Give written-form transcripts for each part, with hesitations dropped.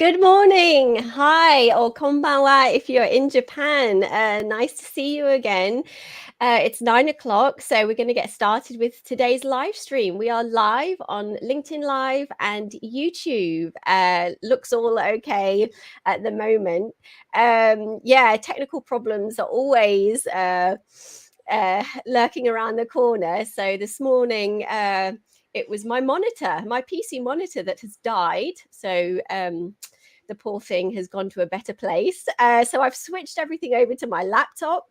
Good morning. Hi, or konbanwa if you're in Japan. Nice to see you again. It's 9 o'clock, so we're going to get started with today's live stream. We are live on LinkedIn Live and YouTube. Looks all okay at the moment. Yeah, technical problems are always lurking around the corner. So this morning, it was my PC monitor that has died. So the poor thing has gone to a better place. So I've switched everything over to my laptop.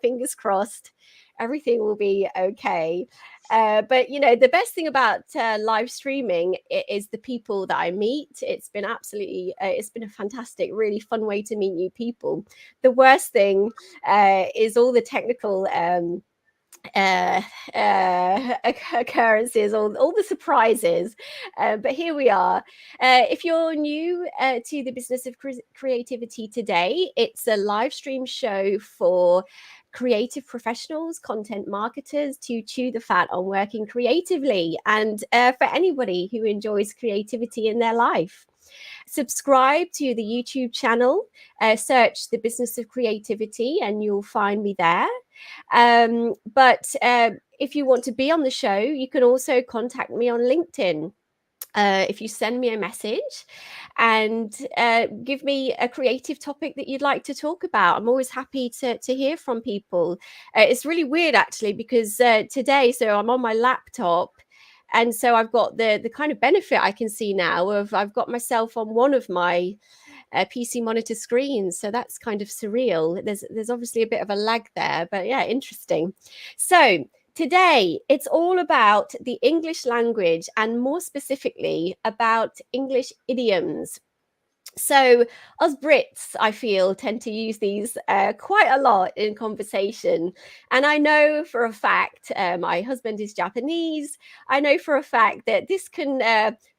Fingers crossed, everything will be okay. But, you know, the best thing about live streaming is the people that I meet. It's been it's been a fantastic, really fun way to meet new people. The worst thing is all the technical occurrences, all the surprises, but here we are. If you're new to the business of creativity today, it's a live stream show for creative professionals, content marketers to chew the fat on working creatively, and for anybody who enjoys creativity in their life. Subscribe to the YouTube channel, search the business of creativity and you'll find me there. But if you want to be on the show, you can also contact me on LinkedIn. If you send me a message and give me a creative topic that you'd like to talk about, I'm always happy to hear from people. It's really weird actually, because today, so I'm on my laptop, and so I've got the kind of benefit I can see now of I've got myself on one of my PC monitor screens. So that's kind of surreal. There's obviously a bit of a lag there, but yeah, interesting. So today, it's all about the English language, and more specifically about English idioms. So us Brits, I feel, tend to use these quite a lot in conversation. And I know for a fact, my husband is Japanese. I know for a fact that this can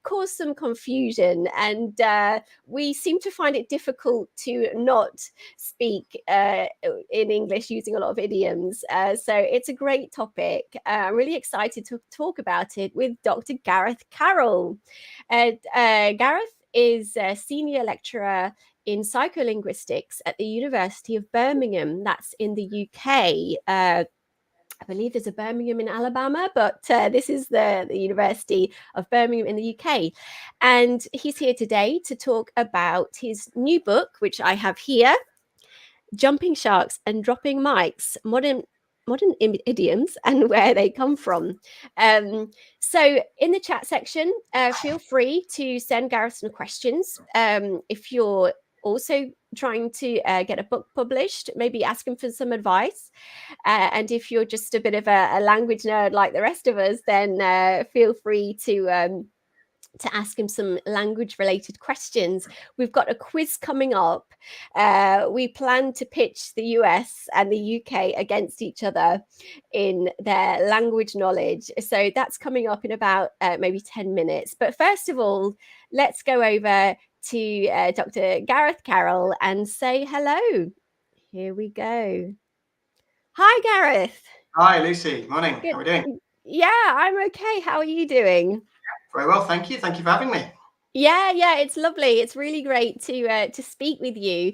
cause some confusion, and we seem to find it difficult to not speak in English using a lot of idioms. So it's a great topic. I'm really excited to talk about it with Dr. Gareth Carrol. Gareth is a senior lecturer in psycholinguistics at the University of Birmingham. That's in the UK. I believe there's a Birmingham in Alabama, but this is the University of Birmingham in the UK. And he's here today to talk about his new book, which I have here, Jumping Sharks and Dropping Mics, Modern idioms and where they come from. So in the chat section, feel free to send Gareth some questions. If you're also trying to get a book published, maybe ask him for some advice. And if you're just a bit of a language nerd like the rest of us, then feel free to ask him some language related questions. We've got a quiz coming up. We plan to pitch the US and the UK against each other in their language knowledge. So that's coming up in about maybe 10 minutes. But first of all, let's go over to Dr. Gareth Carrol and say hello. Here we go. Hi, Gareth. Hi, Lucy. Morning. Good. How are we doing? Yeah, I'm okay. How are you doing? Very well, thank you. Thank you for having me. Yeah, it's lovely. It's really great to speak with you.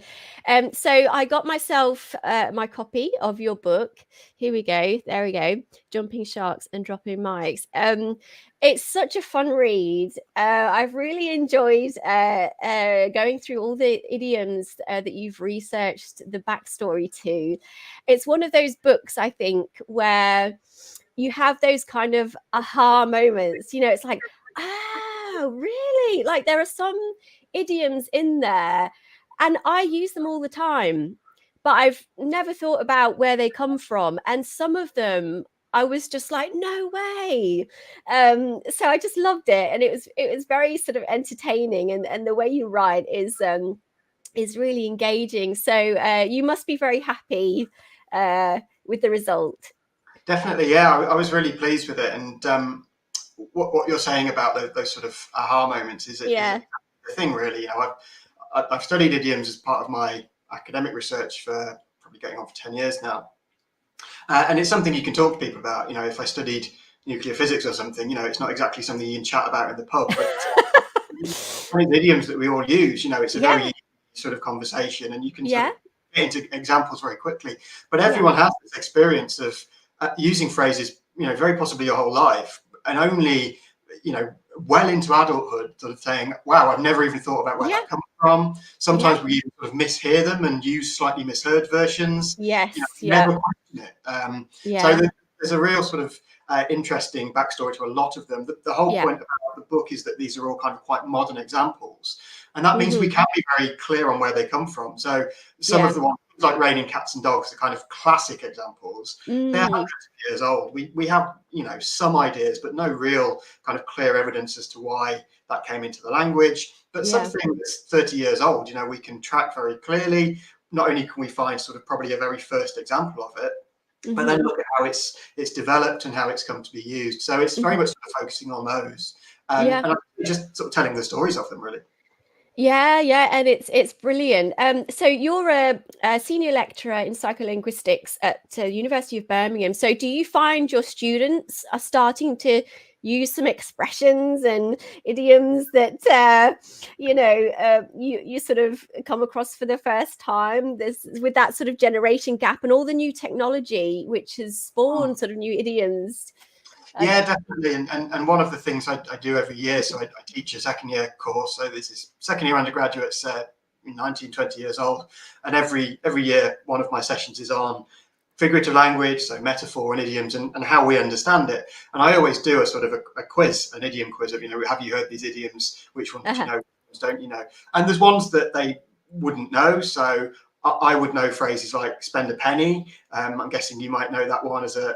So I got myself my copy of your book. Here we go. There we go. Jumping Sharks and Dropping Mics. It's such a fun read. I've really enjoyed going through all the idioms that you've researched the backstory to. It's one of those books, I think, where you have those kind of aha moments. You know, it's like, oh, really? Like there are some idioms in there, and I use them all the time, but I've never thought about where they come from. And some of them I was just like, no way. So I just loved it, and it was very sort of entertaining, and the way you write is really engaging. So you must be very happy with the result. Definitely, yeah. I was really pleased with it, and what you're saying about those sort of aha moments is the thing, really. You know, I've studied idioms as part of my academic research for probably going on for 10 years now, and it's something you can talk to people about. You know, if I studied nuclear physics or something, you know, it's not exactly something you can chat about in the pub, but idioms that we all use. It's a very sort of conversation, and you can sort of get into examples very quickly. But everyone has this experience of using phrases, very possibly your whole life, and only, well into adulthood, sort of saying, wow, I've never even thought about where that comes from. Sometimes we even sort of mishear them and use slightly misheard versions. Never question it. So there's a real sort of interesting backstory to a lot of them. The whole point about the book is that these are all kind of quite modern examples. And that means we can be very clear on where they come from. So some of the ones like raining cats and dogs, the kind of classic examples, they're hundreds of years old. We have, some ideas, but no real kind of clear evidence as to why that came into the language. But something that's 30 years old, we can track very clearly. Not only can we find sort of probably a very first example of it, but then look at how it's developed and how it's come to be used. So it's very much sort of focusing on those, and just sort of telling the stories of them, really. And it's brilliant. So you're a senior lecturer in psycholinguistics at the University of Birmingham. So do you find your students are starting to use some expressions and idioms that you sort of come across for the first time? There's with that sort of generation gap and all the new technology which has spawned sort of new idioms. Yeah, definitely. And one of the things I do every year, so I teach a second year course. So this is second year undergraduates, 19, 20 years old. And every year, one of my sessions is on figurative language, so metaphor and idioms, and how we understand it. And I always do a sort of a quiz, an idiom quiz of, have you heard these idioms? Which ones do you know? Which ones don't you know? And there's ones that they wouldn't know. So I would know phrases like spend a penny. I'm guessing you might know that one as a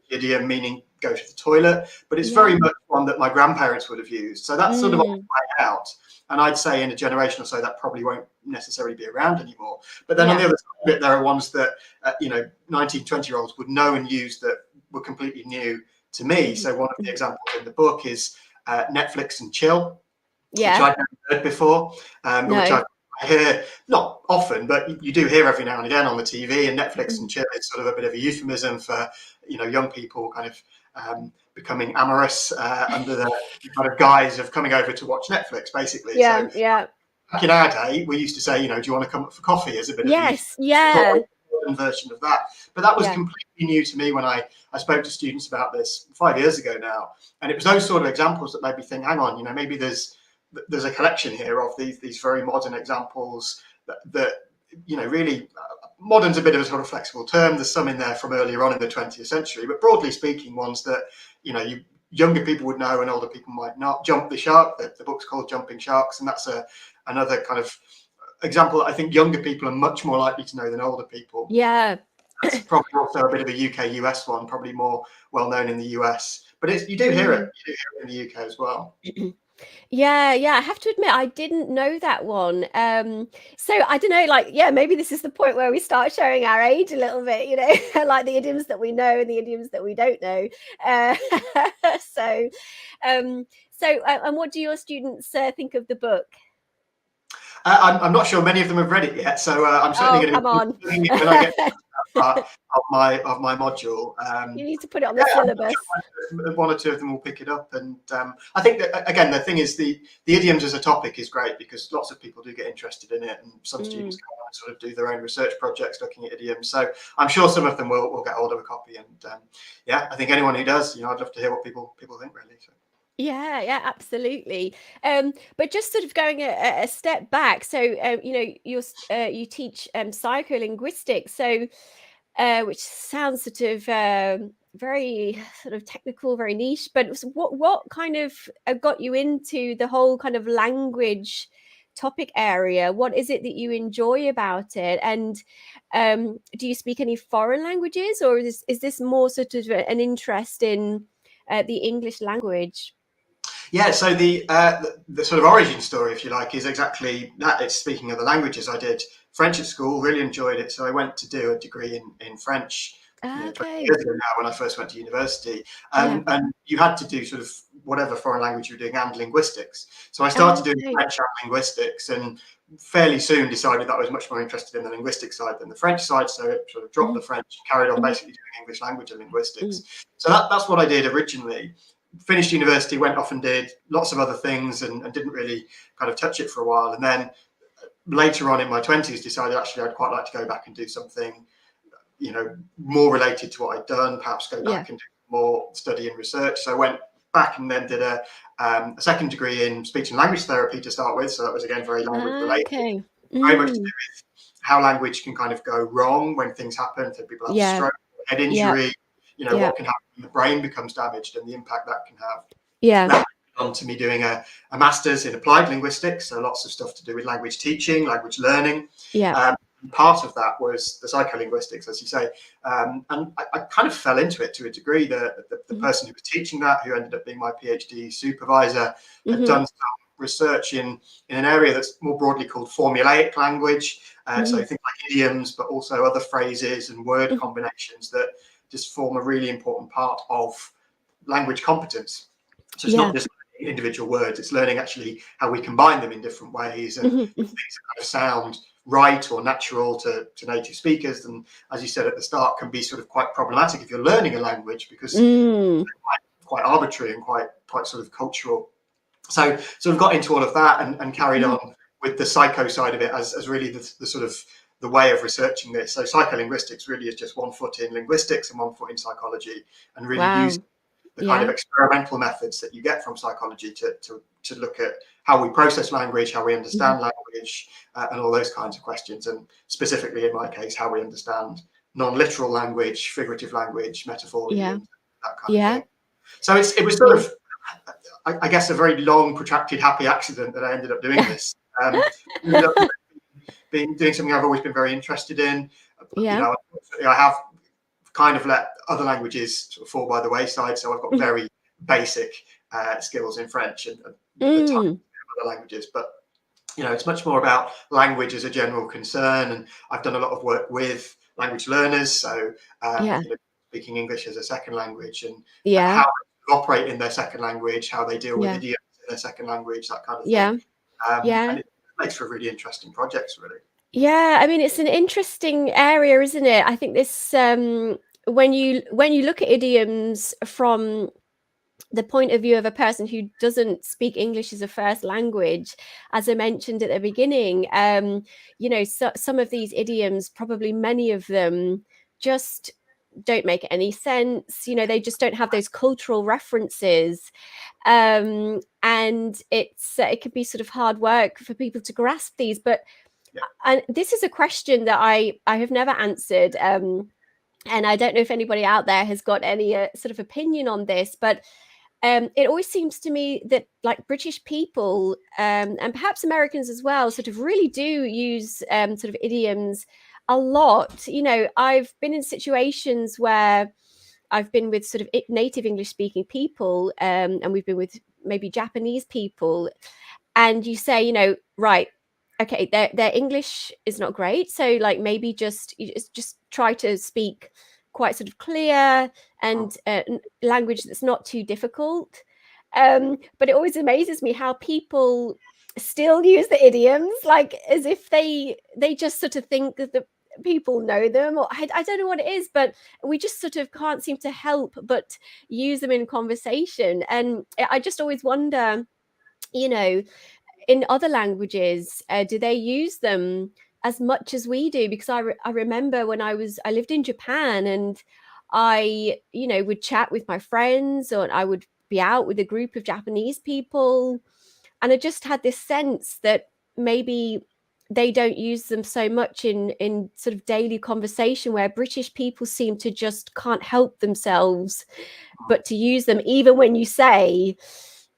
idiom, meaning go to the toilet, but it's very much one that my grandparents would have used. So that's sort of on the way out. And I'd say in a generation or so, that probably won't necessarily be around anymore. But then on the other side of it, there are ones that, 19, 20-year-olds would know and use that were completely new to me. So one of the examples in the book is Netflix and chill, which I'd never heard before, which I hear not often, but you do hear every now and again on the TV. And Netflix and chill is sort of a bit of a euphemism for, young people kind of becoming amorous under the kind of guise of coming over to watch Netflix, basically. So back in our day, we used to say, do you want to come up for coffee as a bit of a version of that. But that was completely new to me when I spoke to students about this 5 years ago now. And it was those sort of examples that made me think, hang on, maybe there's a collection here of these very modern examples that really modern's a bit of a sort of flexible term. There's some in there from earlier on in the 20th century, but broadly speaking, ones that younger people would know and older people might not. Jump the Shark, the book's called Jumping Sharks, and that's another kind of example that I think younger people are much more likely to know than older people. That's probably also a bit of a UK US one, probably more well known in the US, but you do hear it in the UK as well. I have to admit I didn't know that one. So I don't know, maybe this is the point where we start showing our age a little bit, like the idioms that we know and the idioms that we don't know. And what do your students think of the book? I'm not sure many of them have read it yet, so I'm certainly going to be reading it when I get to that part of my module. You need to put it on the syllabus. One or two of them will pick it up, and I think that again the thing is the idioms as a topic is great because lots of people do get interested in it, and some students go on and sort of do their own research projects looking at idioms. So I'm sure some of them will get hold of a copy, and I think anyone who does, I'd love to hear what people think really. So. Yeah, absolutely. But just sort of going a step back, so you teach psycholinguistics, so which sounds sort of very sort of technical, very niche. But what kind of got you into the whole kind of language topic area? What is it that you enjoy about it? And do you speak any foreign languages, or is this more sort of an interest in the English language? Yeah, so the sort of origin story, if you like, is exactly that. It's speaking of the languages. I did French at school, really enjoyed it. So I went to do a degree in French 20 years ago now when I first went to university. And you had to do sort of whatever foreign language you were doing and linguistics. So I started doing French and linguistics, and fairly soon decided that I was much more interested in the linguistic side than the French side. So I sort of dropped the French and carried on basically doing English language and linguistics. So that's what I did originally. finished university, went off and did lots of other things, and didn't really kind of touch it for a while. And then later on in my 20s, decided actually I'd quite like to go back and do something, more related to what I'd done, perhaps go back and do more study and research. So I went back and then did a second degree in speech and language therapy to start with. So that was again very language related. Okay. Very much to do with how language can kind of go wrong when things happen. So people have stroke, head injury, what can happen when the brain becomes damaged and the impact that can have. That led on to me doing a master's in applied linguistics, so lots of stuff to do with language teaching, language learning. Part of that was the psycholinguistics, as you say, and I kind of fell into it to a degree. The person who was teaching that, who ended up being my PhD supervisor, had done some research in an area that's more broadly called formulaic language, so things like idioms, but also other phrases and word combinations that just form a really important part of language competence. So it's not just individual words, it's learning actually how we combine them in different ways, and things that kind of sound right or natural to native speakers, and as you said at the start, can be sort of quite problematic if you're learning a language, because they're quite arbitrary and quite sort of cultural. So we've got into all of that and carried on with the psycho side of it as really the sort of the way of researching this. So psycholinguistics really is just one foot in linguistics and one foot in psychology, and really use the kind of experimental methods that you get from psychology to look at how we process language, how we understand language, and all those kinds of questions. And specifically in my case, how we understand non-literal language, figurative language, metaphor, idioms, that kind of thing. So it was sort of, I guess, a very long, protracted, happy accident that I ended up doing this. Ended up doing something I've always been very interested in. I have kind of let other languages sort of fall by the wayside, so I've got very basic skills in French and the type of other languages, but it's much more about language as a general concern, and I've done a lot of work with language learners, so speaking English as a second language, and how they operate in their second language, how they deal with idioms in their second language, that kind of thing. And it makes for really interesting projects, really. Yeah, I mean, it's an interesting area, isn't it? I think this when you look at idioms from the point of view of a person who doesn't speak English as a first language, as I mentioned at the beginning, some of these idioms, probably many of them, just don't make any sense. They just don't have those cultural references, and it can be sort of hard work for people to grasp these. But and this is a question that I have never answered, and I don't know if anybody out there has got any sort of opinion on this, but it always seems to me that like British people and perhaps Americans as well sort of really do use sort of idioms a lot. I've been in situations where I've been with sort of native English speaking people, and we've been with maybe Japanese people, and you say, right, okay, their English is not great, so like maybe just try to speak quite sort of clear and language that's not too difficult. But it always amazes me how people still use the idioms, like as if they just sort of think that the people know them, or I don't know what it is, but we just sort of can't seem to help but use them in conversation. And I just always wonder, in other languages, do they use them as much as we do? Because I remember when I lived in Japan, and I would chat with my friends, or I would be out with a group of Japanese people, and I just had this sense that maybe they don't use them so much in sort of daily conversation, where British people seem to just can't help themselves but to use them, even when you say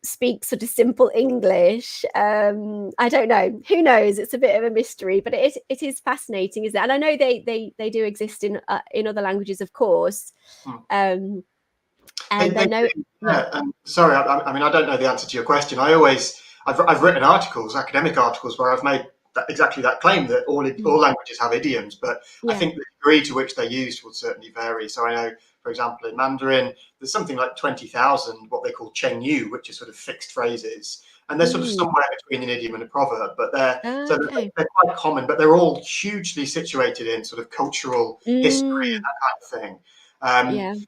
speak sort of simple English. I don't know, who knows, it's a bit of a mystery, but it is fascinating, isn't it? And I know they do exist in other languages, of course. And I know sorry, I mean, I don't know the answer to your question. I've written articles, academic articles, where I've made exactly that claim, that all languages have idioms, but I think the degree to which they're used will certainly vary. So I know, for example, in Mandarin, there's something like 20,000 what they call chengyu, which are sort of fixed phrases, and they're sort of somewhere between an idiom and a proverb, but they're quite common, but they're all hugely situated in sort of cultural history and that kind of thing.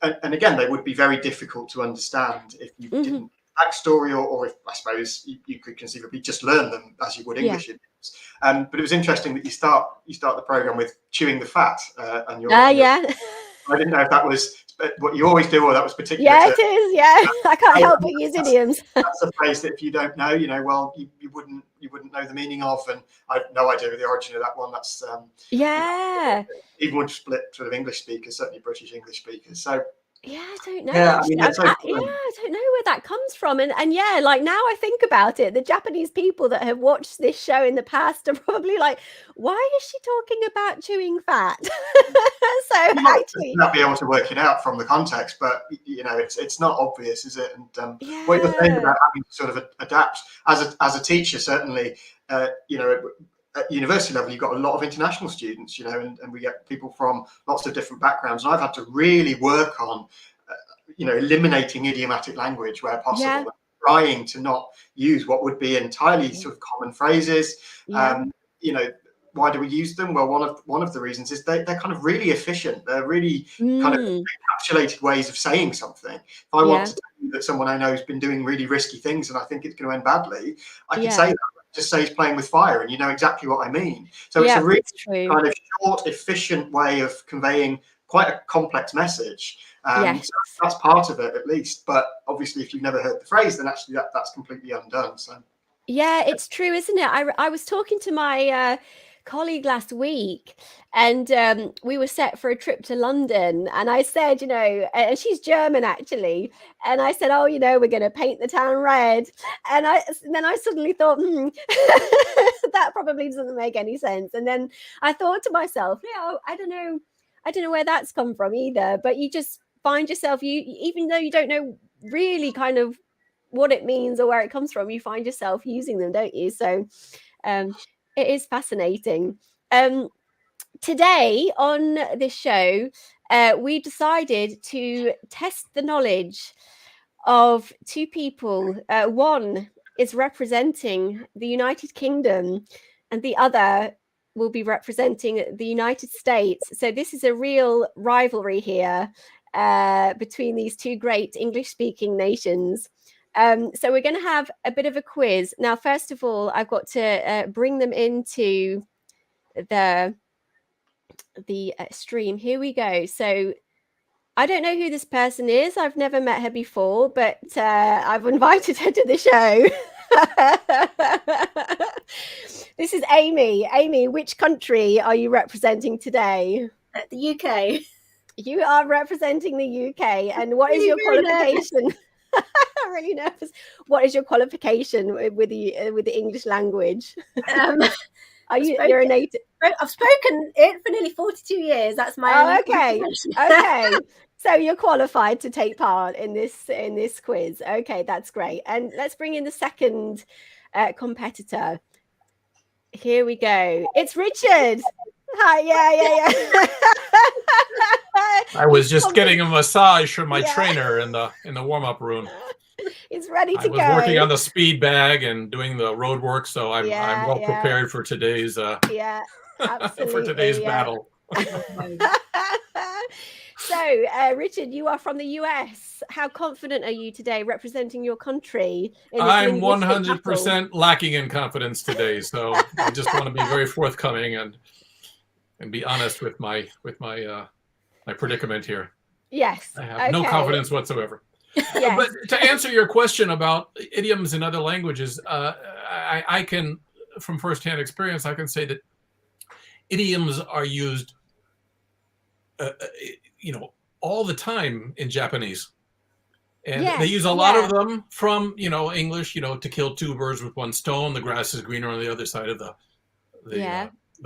and again, they would be very difficult to understand if you didn't backstory, or if, I suppose, you could conceivably just learn them as you would English idioms. But it was interesting that you start the program with chewing the fat, and I didn't know if that was what you always do, or that was particular. Yeah, it is. Yeah, I can't help but use idioms. That's a phrase that if you don't know, well, you wouldn't know the meaning of, and I have no idea the origin of that one. That's even with split sort of English speakers, certainly British English speakers. So. Yeah, I don't know. Yeah, I don't know where that comes from. And yeah, like now I think about it, the Japanese people that have watched this show in the past are probably like, why is she talking about chewing fat? So actually, not be able to work it out from the context, but it's not obvious, is it? And what you're saying about having to sort of adapt as a teacher, certainly, at university level, you've got a lot of international students, and we get people from lots of different backgrounds. And I've had to really work on, eliminating idiomatic language where possible, trying to not use what would be entirely sort of common phrases. Why do we use them? Well, one of the reasons is they're kind of really efficient. They're really kind of encapsulated ways of saying something. If I want to tell you that someone I know has been doing really risky things and I think it's going to end badly, I can say that. Just say he's playing with fire, and you know exactly what I mean. So it's a really kind of short, efficient way of conveying quite a complex message. So that's part of it, at least. But obviously, if you've never heard the phrase, then actually that's completely undone. So yeah, it's true, isn't it? I was talking to my colleague last week, and we were set for a trip to London, and I said, and she's German actually, and I said, oh, we're going to paint the town red, and then I suddenly thought, that probably doesn't make any sense. And then I thought to myself, I don't know where that's come from either, but you just find yourself, even though you don't know really kind of what it means or where it comes from, you find yourself using them, don't you? So it is fascinating. Today on this show, we decided to test the knowledge of two people. One is representing the United Kingdom, and the other will be representing the United States. So this is a real rivalry here between these two great English-speaking nations. So we're going to have a bit of a quiz. Now, first of all, I've got to bring them into the stream. Here we go. So I don't know who this person is. I've never met her before, but I've invited her to the show. This is Amy. Amy, which country are you representing today? The UK. You are representing the UK. And what is your qualification? I'm really nervous. What is your qualification with the English language? You're a native? I've spoken it for nearly 42 years. That's my okay. So you're qualified to take part in this quiz. Okay, that's great. And let's bring in the second competitor. Here we go. It's Richard. Hi, yeah. I was just getting a massage from my trainer in the warm-up room. He's ready to go. I was working on the speed bag and doing the road work, so I'm well prepared for today's for today's battle. So, Richard, you are from the US. How confident are you today representing your country? I'm 100% lacking in confidence today, so I just want to be very forthcoming and be honest with my predicament here. Yes. I have no confidence whatsoever. Yes. But to answer your question about idioms in other languages, I can, from firsthand experience, I can say that idioms are used, all the time in Japanese. And they use a lot of them from, English, to kill two birds with one stone. The grass is greener on the other side of the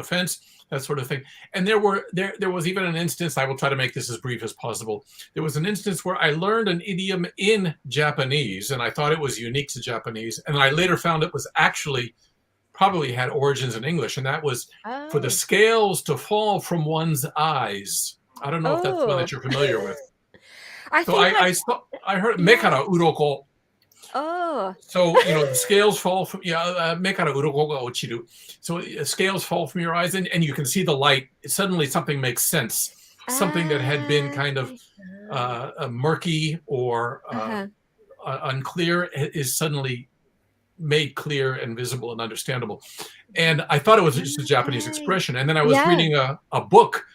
fence, that sort of thing. And there was even an instance, I will try to make this as brief as possible. There was an instance where I learned an idiom in Japanese, and I thought it was unique to Japanese. And I later found it was actually probably had origins in English. And that was for the scales to fall from one's eyes. I don't know if that's one that you're familiar with. I heard mekara uroko. Oh. So, the scales fall from mekara uroko ga ochiru. So scales fall from your eyes and you can see the light. Suddenly something makes sense. something that had been kind of murky or unclear is suddenly made clear and visible and understandable. And I thought it was just a Japanese expression. And then I was reading a book,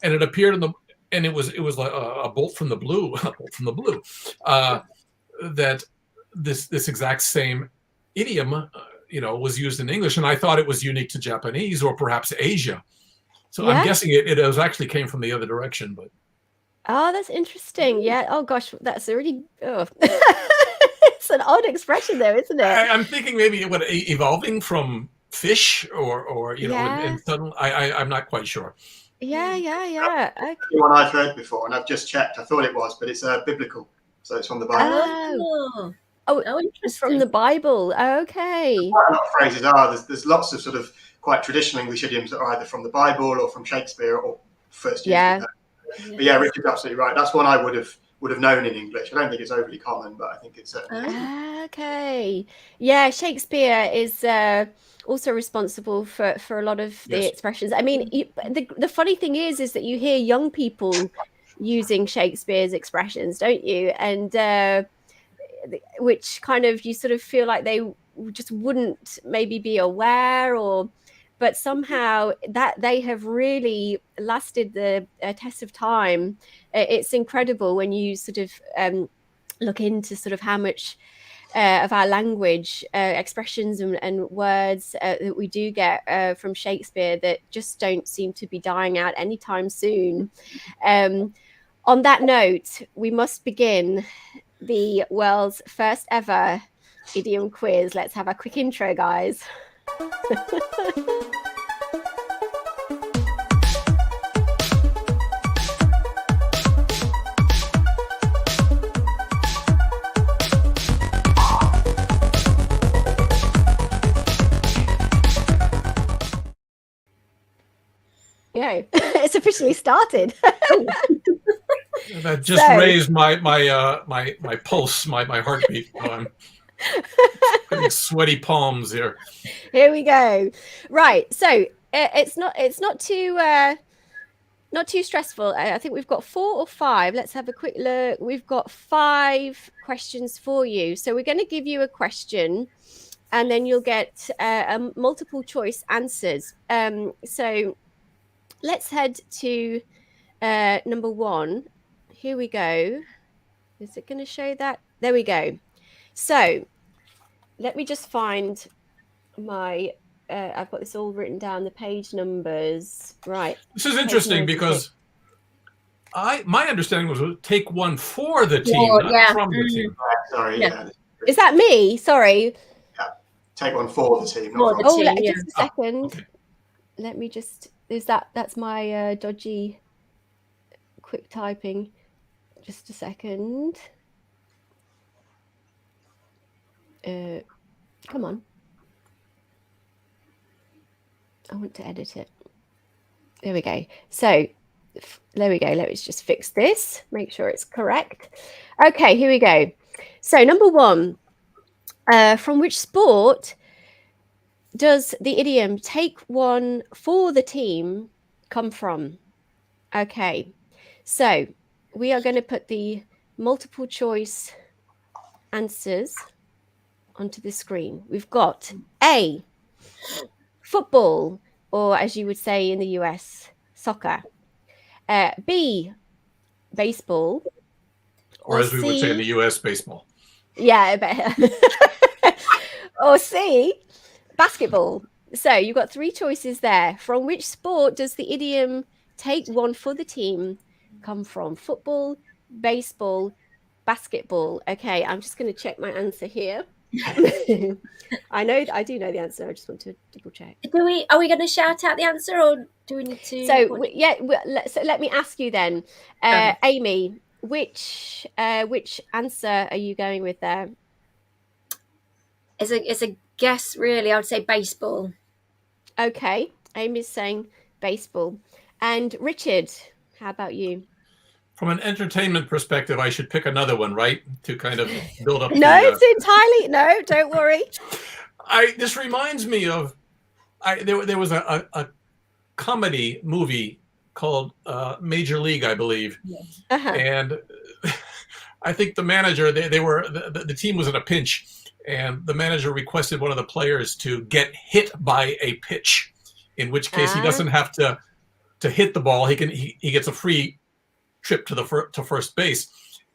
and it appeared in the, and it was like a bolt from the blue, that this exact same idiom, was used in English, and I thought it was unique to Japanese or perhaps Asia. So I'm guessing it was actually came from the other direction, but. Oh, that's interesting. Yeah. Oh gosh, that's already. Oh. It's an odd expression, though, isn't it? I'm thinking maybe what evolving from fish, or and suddenly I'm not quite sure. Yeah. Okay. One I've heard before, and I've just checked. I thought it was, but it's biblical, so it's from the Bible. Oh, it's from the Bible. Okay. Quite a lot of phrases are. There's lots of sort of quite traditional English idioms that are either from the Bible or from Shakespeare or first used. But yeah, Richard's absolutely right. That's one I would have known in English. I don't think it's overly common, but I think it's certainly. Okay. Yeah, Shakespeare is also responsible for a lot of the expressions. I mean, the funny thing is that you hear young people using Shakespeare's expressions, don't you? And which kind of you sort of feel like they just wouldn't maybe be aware, but somehow that they have really lasted the test of time. It's incredible when you sort of look into sort of how much of our language expressions and words that we do get from Shakespeare that just don't seem to be dying out anytime soon. On that note, we must begin the world's first ever idiom quiz. Let's have a quick intro, guys. Yeah, it's officially started. That just raised my pulse, my heartbeat. I'm getting sweaty palms here. Here we go. Right, so it's not too stressful. I think we've got 4 or 5. Let's have a quick look. We've got 5 questions for you. So we're going to give you a question, and then you'll get multiple choice answers. So let's head to number 1. Here we go. Is it going to show that? There we go. So let me just find my, I've got this all written down, the page numbers. Right. This is interesting because my understanding was take one for the team, not from the team. Sorry. Yeah. Is that me? Sorry. Yeah. Take one for the team. Just a second. Okay. Let me just, that's my dodgy quick typing. Just a second. Come on. I want to edit it. There we go. So there we go. Let's just fix this. Make sure it's correct. Okay, here we go. So number 1, from which sport does the idiom take one for the team come from? Okay, so we are going to put the multiple choice answers onto the screen. We've got A, football, or as you would say in the US, soccer. B, baseball. Or as we would say in the US, baseball. Yeah, or C, basketball. So you've got 3 choices there. From which sport does the idiom take one for the team come from? Football, baseball, basketball. Okay, I'm just going to check my answer here. I do know the answer. I just want to double check. Are we going to shout out the answer, or do we need to? So let me ask you then, Amy, which answer are you going with there? It's a guess, really. I would say baseball. Okay, Amy's saying baseball, and Richard, how about you? From an entertainment perspective, I should pick another one, right? To kind of build up. No, don't worry. This reminds me of, there was a comedy movie called Major League, I believe. Uh-huh. And I think the manager, the team was in a pinch, and the manager requested one of the players to get hit by a pitch, in which case he doesn't have to hit the ball. He gets a free trip to first base.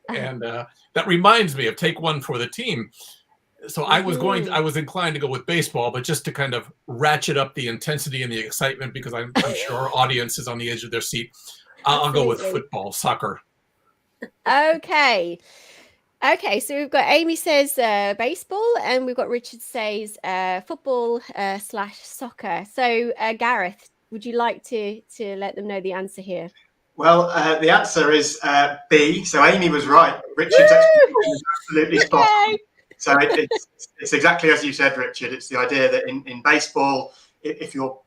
And that reminds me of take one for the team. So I was inclined to go with baseball, but just to kind of ratchet up the intensity and the excitement, because I'm sure our audience is on the edge of their seat. I'll go with football, soccer. Okay. So we've got Amy says baseball, and we've got Richard says football / soccer. So Gareth, would you like to let them know the answer here? Well, the answer is B. So Amy was right. Richard's explanation is absolutely spot on. So it's exactly as you said, Richard. It's the idea that in baseball, if you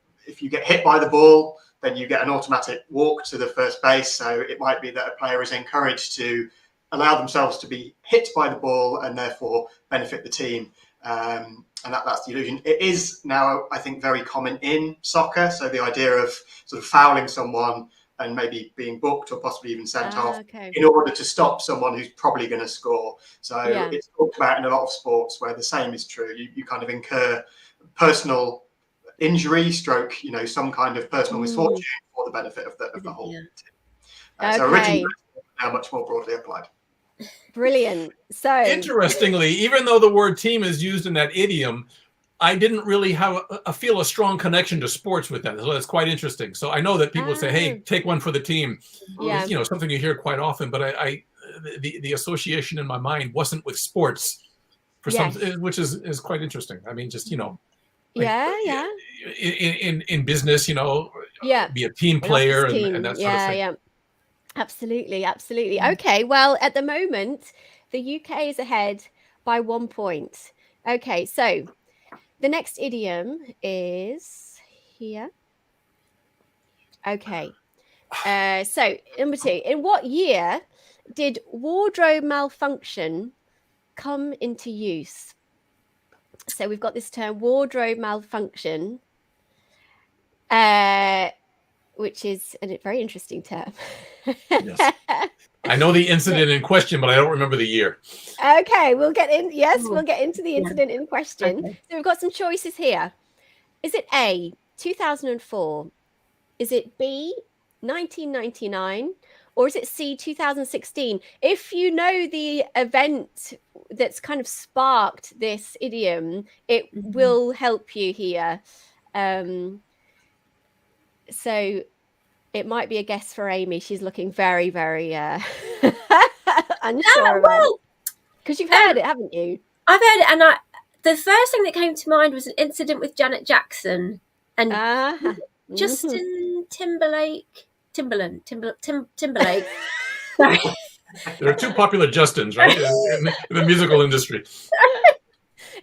get hit by the ball, then you get an automatic walk to the first base. So it might be that a player is encouraged to allow themselves to be hit by the ball and therefore benefit the team. And that's the illusion. It is now, I think, very common in soccer. So the idea of sort of fouling someone and maybe being booked or possibly even sent off in order to stop someone who's probably going to score. So it's talked about in a lot of sports where the same is true. You kind of incur personal injury, stroke, some kind of personal misfortune for the benefit of the whole team. So originally, now much more broadly applied. Brilliant. So interestingly, even though the word team is used in that idiom, I didn't really feel a strong connection to sports with that. So that's quite interesting. So I know that people say, "Hey, take one for the team." Yeah. It's, something you hear quite often. But the association in my mind wasn't with sports, which is quite interesting. I mean, just in business, be a team player and that sort of thing. Yeah. Absolutely. Okay. Well, at the moment, the UK is ahead by 1 point. Okay, so the next idiom is here. Okay. So number 2. In what year did wardrobe malfunction come into use? So we've got this term wardrobe malfunction, which is a very interesting term. Yes. I know the incident in question, but I don't remember the year. Okay, we'll get in. Yes, we'll get into the incident in question. Okay. So we've got some choices here. Is it A, 2004? Is it B, 1999? Or is it C, 2016? If you know the event that's kind of sparked this idiom, it will help you here. So it might be a guess for Amy. She's looking very, very unsure about. Because you've heard it, haven't you? I've heard it, and the first thing that came to mind was an incident with Janet Jackson and Justin Timberlake. Timberlake. Sorry. There are 2 popular Justins, right, in the musical industry.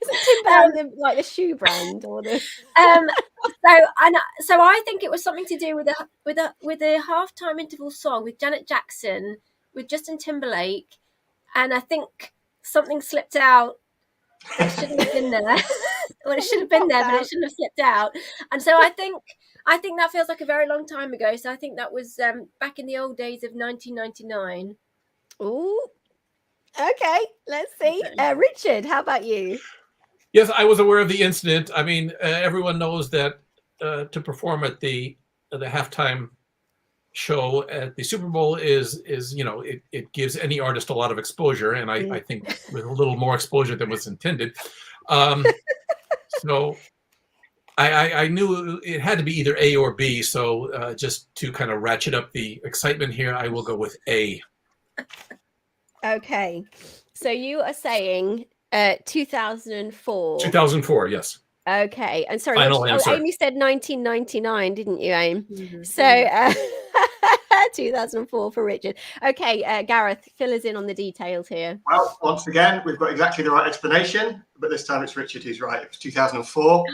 Isn't Timberland like the shoe brand or the? So I think it was something to do with a halftime interval song with Janet Jackson with Justin Timberlake, and I think something slipped out. It shouldn't have been there. Well, it should have been there, but it shouldn't have slipped out. And so I think that feels like a very long time ago. So I think that was back in the old days of 1999. Ooh. Okay, let's see. Richard, how about you? Yes, I was aware of the incident. I mean, everyone knows that to perform at the halftime show at the Super Bowl is it gives any artist a lot of exposure, and I think with a little more exposure than was intended. So I knew it had to be either A or B. So just to kind of ratchet up the excitement here, I will go with A. Okay, so you are saying 2004. 2004, yes. Okay, and sorry, Final answer. Amy said 1999, didn't you, Amy? Mm-hmm. So 2004 for Richard. Okay, Gareth, fill us in on the details here. Well, once again, we've got exactly the right explanation, but this time it's Richard who's right. It was 2004.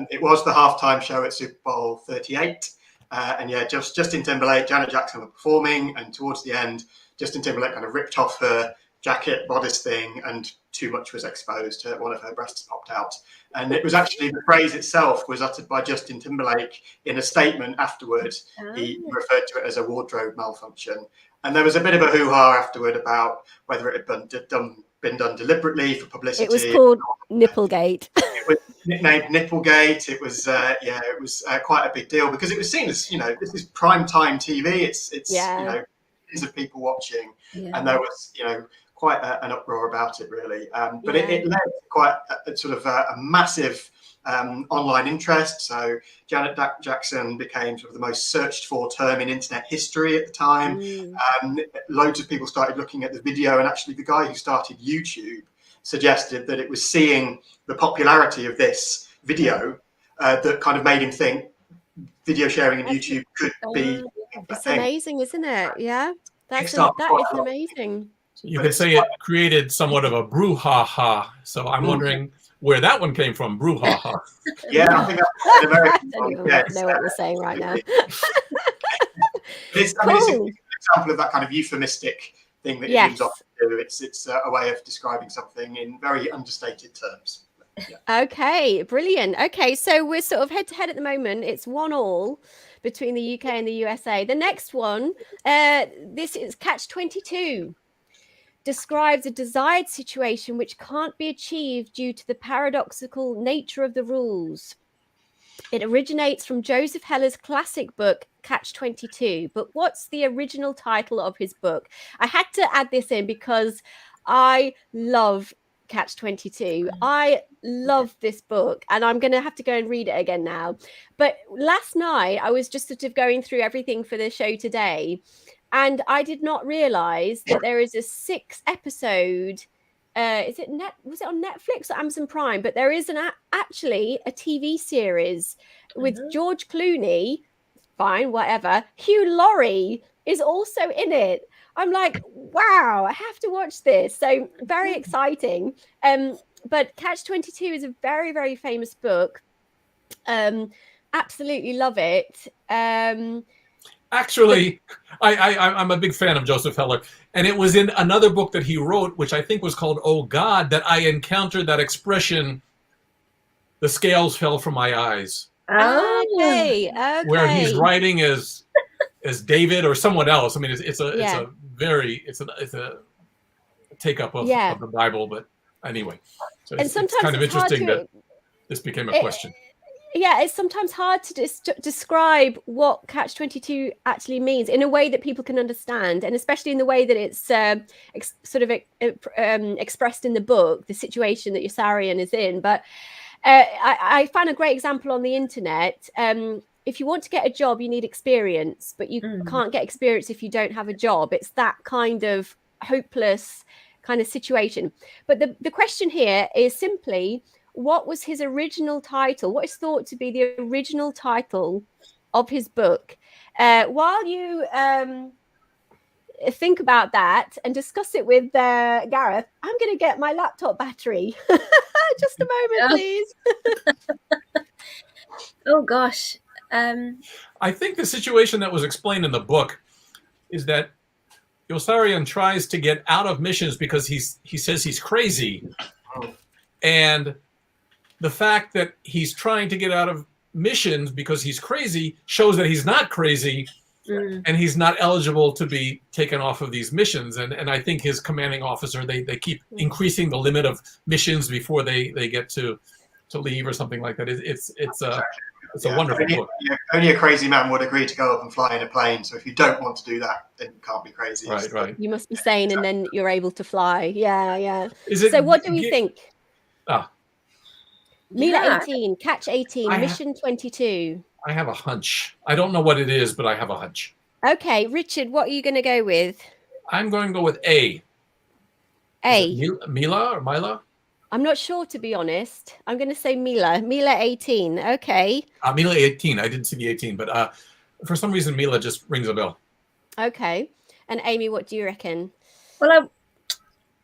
It was the halftime show at Super Bowl 38. And Justin Timberlake, Janet Jackson were performing, and towards the end, Justin Timberlake kind of ripped off her jacket, bodice thing, and too much was exposed. One of her breasts popped out. And it was actually, the phrase itself was uttered by Justin Timberlake in a statement afterwards. He referred to it as a wardrobe malfunction. And there was a bit of a hoo-ha afterward about whether it had been done deliberately for publicity. It was called Nipplegate. It was nicknamed Nipplegate. It was it was quite a big deal because it was seen as, this is prime time TV. It's millions of people watching, and there was quite an uproar about it, really. But it led to quite a sort of a massive online interest. So Janet Jackson became sort of the most searched for term in internet history at the time. Loads of people started looking at the video, and actually the guy who started YouTube suggested that it was seeing the popularity of this video that kind of made him think video sharing on YouTube could be. It's amazing, isn't it? Yeah, that is amazing. You could say it created somewhat of a brouhaha. So I'm wondering where that one came from, brouhaha. Yeah, I think that's an American. I don't even know what you're saying right now. It's an example of that kind of euphemistic thing that you use often do. It's a way of describing something in very understated terms. Yeah. Okay, brilliant. Okay, so we're sort of head to head at the moment. It's 1-1 between the UK and the USA. The next one, this is Catch-22. Describes a desired situation which can't be achieved due to the paradoxical nature of the rules. It originates from Joseph Heller's classic book, Catch-22. But what's the original title of his book? I had to add this in because I love Catch-22. I love this book, and I'm going to have to go and read it again now. But last night, I was just sort of going through everything for the show today, and I did not realize that there is a 6-episode. Was it on Netflix or Amazon Prime? But there is actually a TV series with George Clooney. Fine, whatever. Hugh Laurie is also in it. I'm like, wow, I have to watch this. So very exciting. But Catch-22 is a very, very famous book. Absolutely love it. Actually, I'm a big fan of Joseph Heller, and it was in another book that he wrote, which I think was called "Oh God," that I encountered that expression, "The scales fell from my eyes." Okay. Where he's writing as David or someone else. I mean, it's a take up of the Bible, but anyway, so it's kind of interesting that this became a question. Yeah, it's sometimes hard to describe what Catch-22 actually means in a way that people can understand, and especially in the way that it's expressed in the book, the situation that Yossarian is in. But I found a great example on the internet. If you want to get a job, you need experience, but you can't get experience if you don't have a job. It's that kind of hopeless kind of situation. But the question here is simply, what was his original title? What is thought to be the original title of his book? While you think about that and discuss it with Gareth, I'm going to get my laptop battery. Just a moment, please. Oh, gosh. I think the situation that was explained in the book is that Yossarian tries to get out of missions because he says he's crazy. And the fact that he's trying to get out of missions because he's crazy shows that he's not crazy and he's not eligible to be taken off of these missions. And I think his commanding officer, they keep increasing the limit of missions before they get to leave or something like that. It's a wonderful book. Only a crazy man would agree to go up and fly in a plane. So if you don't want to do that, then you can't be crazy. Right. You must be sane, and then you're able to fly. Yeah. So what do we think? Mila 18, Catch 18, Mission 22. I have a hunch. I don't know what it is, but I have a hunch. Okay, Richard, what are you going to go with? I'm going to go with A. Mila or Mila? I'm not sure, to be honest. I'm going to say Mila 18. Okay. Mila 18. I didn't see the 18, but for some reason, Mila just rings a bell. Okay. And Amy, what do you reckon? Well,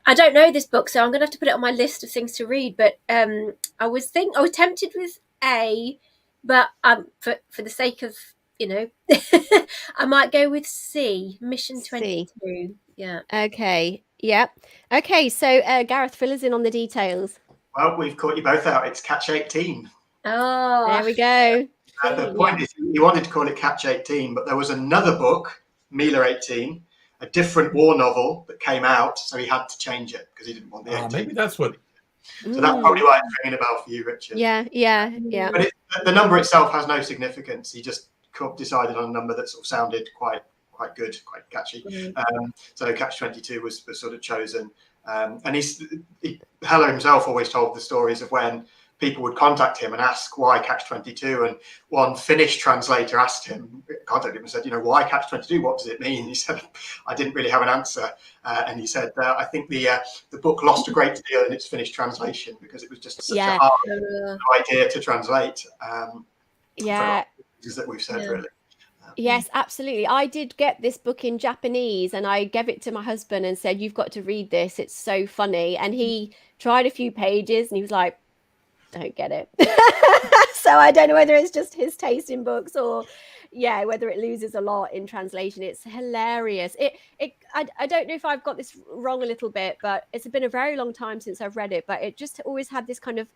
I don't know this book, so I'm going to have to put it on my list of things to read. But I was tempted with A, but for the sake of, I might go with C, Mission 22. Yeah. Okay. Yep. Okay, so Gareth, fill us in on the details. Well, we've caught you both out. It's Catch 18. Oh, there we go. The point is, you wanted to call it Catch 18, but there was another book, Mila 18, a different war novel that came out, so he had to change it because he didn't want the 18. Maybe that's what. So that's probably why it's ringing a bell for you, Richard. Yeah. But the number itself has no significance. He just decided on a number that sort of sounded quite good, quite catchy. So Catch 22 was sort of chosen. And Heller himself always told the stories of when people would contact him and ask why Catch 22, and one Finnish translator contacted him and said, why Catch 22? What does it mean? He said, I didn't really have an answer. And he said, I think the book lost a great deal in its Finnish translation because it was just such a hard idea to translate. That we've said, really. Yes, absolutely. I did get this book in Japanese and I gave it to my husband and said, you've got to read this. It's so funny. And he tried a few pages and he was like, don't get it. So I don't know whether it's just his taste in books or whether it loses a lot in translation. It's hilarious. I don't know if I've got this wrong a little bit, but it's been a very long time since I've read it, but it just always had this kind of